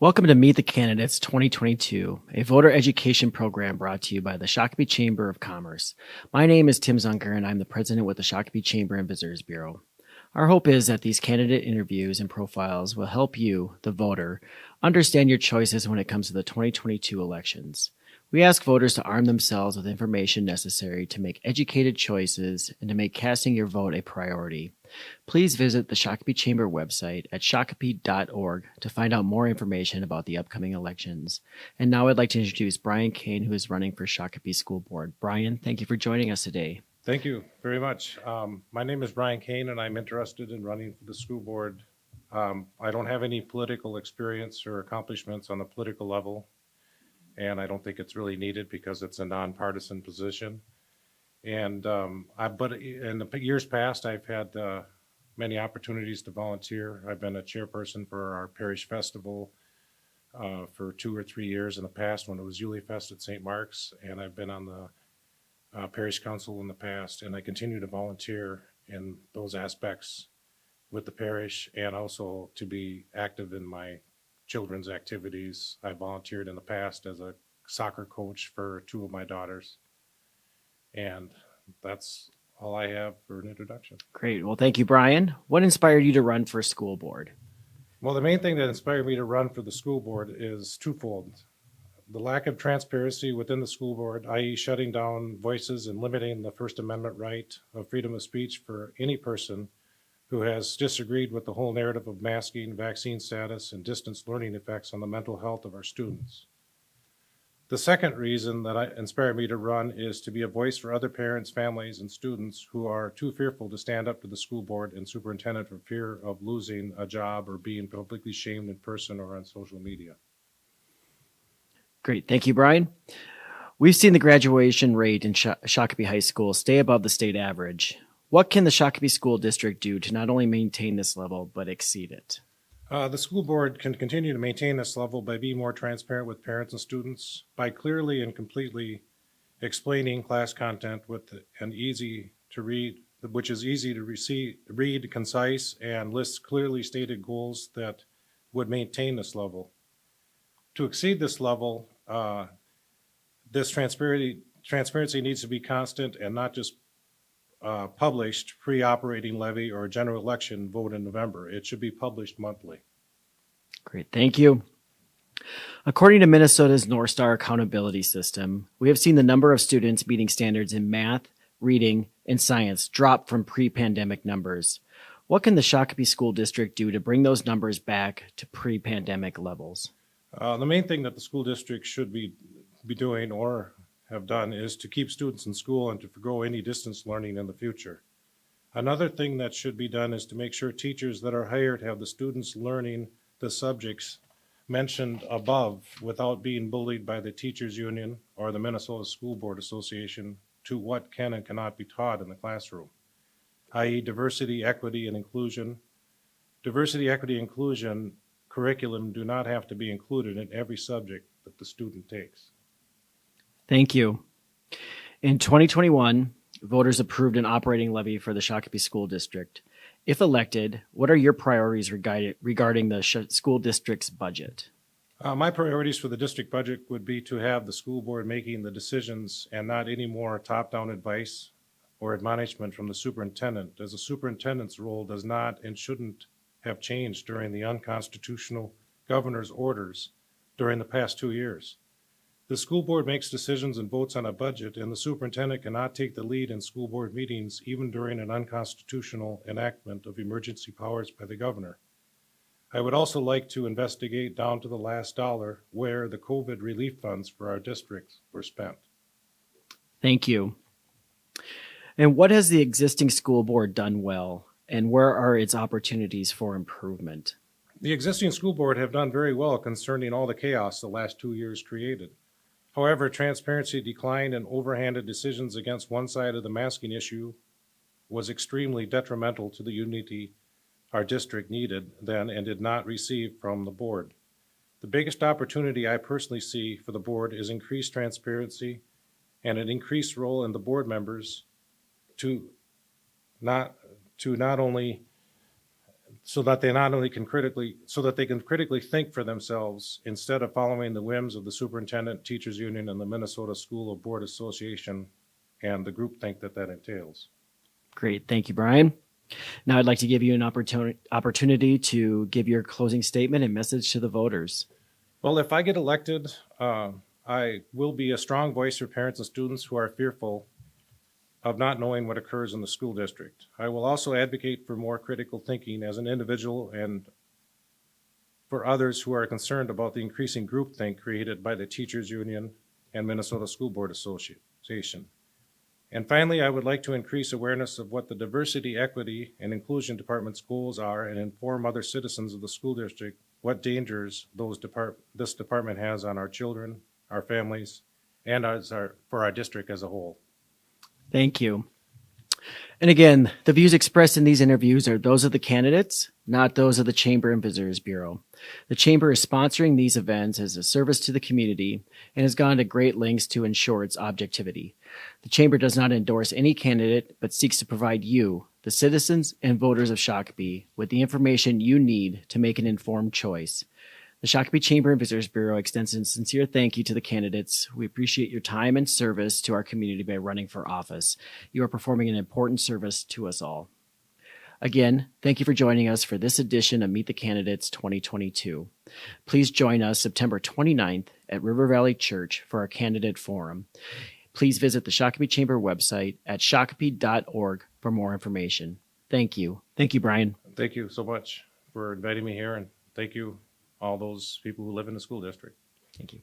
Welcome to Meet the Candidates 2022, a voter education program brought to you by the Shakopee Chamber of Commerce. My name is Tim Zunker, and I'm the president with the Shakopee Chamber and Visitors Bureau. Our hope is that these candidate interviews and profiles will help you, the voter, understand your choices when it comes to the 2022 elections. We ask voters to arm themselves with information necessary to make educated choices and to make casting your vote a priority. Please visit the Shakopee Chamber website at shakopee.org to find out more information about the upcoming elections. And now I'd like to introduce Brian Kane, who is running for Shakopee School Board. Brian, thank you for joining us today. Thank you very much. My name is Brian Kane, and I'm interested in running for the school board. I don't have any political experience or accomplishments on the political level, and I don't think it's really needed because it's a nonpartisan position. And but in the years past, I've had many opportunities to volunteer. I've been a chairperson for our parish festival for 2 or 3 years in the past when it was Yulee Fest at St. Mark's, and I've been on the parish council in the past, and I continue to volunteer in those aspects with the parish and also to be active in my children's activities. I volunteered in the past as a soccer coach for 2 of my daughters. And that's all I have for an introduction. Great. Well, thank you, Brian. What inspired you to run for school board? Well, the main thing that inspired me to run for the school board is twofold. The lack of transparency within the school board, i.e. shutting down voices and limiting the First Amendment right of freedom of speech for any person who has disagreed with the whole narrative of masking, vaccine status, and distance learning effects on the mental health of our students. The second reason that inspired me to run is to be a voice for other parents, families, and students who are too fearful to stand up to the school board and superintendent for fear of losing a job or being publicly shamed in person or on social media. Great. Thank you, Brian. We've seen the graduation rate in Shakopee High School stay above the state average. What can the Shakopee School District do to not only maintain this level, but exceed it? The school board can continue to maintain this level by being more transparent with parents and students, by clearly and completely explaining class content with an easy to read, which is easy to read, concise, and lists clearly stated goals that would maintain this level. To exceed this level, this transparency needs to be constant and not just published pre-operating levy or general election vote in November. It should be published monthly. Great, thank you. According to Minnesota's North Star accountability system, we have seen the number of students meeting standards in math, reading, and science drop from pre-pandemic numbers. What can the Shakopee School District do to bring those numbers back to pre-pandemic levels? The main thing that the school district should be doing or have done is to keep students in school and to forgo any distance learning in the future. Another thing that should be done is to make sure teachers that are hired have the students learning the subjects mentioned above without being bullied by the teachers union or the Minnesota School Board Association to what can and cannot be taught in the classroom, i.e. diversity, equity, and inclusion. Diversity, equity, inclusion curriculum do not have to be included in every subject that the student takes. Thank you. In 2021, voters approved an operating levy for the Shakopee School District. If elected, what are your priorities regarding the school district's budget? My priorities for the district budget would be to have the school board making the decisions and not any more top-down advice or admonishment from the superintendent, as the superintendent's role does not and shouldn't have changed during the unconstitutional governor's orders during the past 2 years. The school board makes decisions and votes on a budget, and the superintendent cannot take the lead in school board meetings even during an unconstitutional enactment of emergency powers by the governor. I would also like to investigate down to the last dollar where the COVID relief funds for our districts were spent. Thank you. And what has the existing school board done well, and where are its opportunities for improvement? The existing school board have done very well concerning all the chaos the last 2 years created. However, transparency declined and overhanded decisions against one side of the masking issue was extremely detrimental to the unity our district needed then and did not receive from the board. The biggest opportunity I personally see for the board is increased transparency and an increased role in the board members to not only so that they not only can critically think for themselves instead of following the whims of the superintendent, teachers union, and the Minnesota School Board Association and the groupthink that entails. Great. Thank you, Brian. Now I'd like to give you an opportunity to give your closing statement and message to the voters. Well, if I get elected, I will be a strong voice for parents and students who are fearful of not knowing what occurs in the school district. I will also advocate for more critical thinking as an individual and for others who are concerned about the increasing groupthink created by the teachers union and Minnesota School Board Association. And finally, I would like to increase awareness of what the diversity, equity, and inclusion department's goals are and inform other citizens of the school district what dangers this department has on our children, our families, and for our district as a whole. Thank you. And again, the views expressed in these interviews are those of the candidates, not those of the Chamber and Visitors Bureau. The Chamber is sponsoring these events as a service to the community and has gone to great lengths to ensure its objectivity. The Chamber does not endorse any candidate, but seeks to provide you, the citizens and voters of Shakopee, with the information you need to make an informed choice. The Shakopee Chamber and Visitors Bureau extends a sincere thank you to the candidates. We appreciate your time and service to our community by running for office. You are performing an important service to us all. Again, thank you for joining us for this edition of Meet the Candidates 2022. Please join us September 29th at River Valley Church for our candidate forum. Please visit the Shakopee Chamber website at shakopee.org for more information. Thank you. Thank you, Brian. Thank you so much for inviting me here, and thank you all those people who live in the school district. Thank you.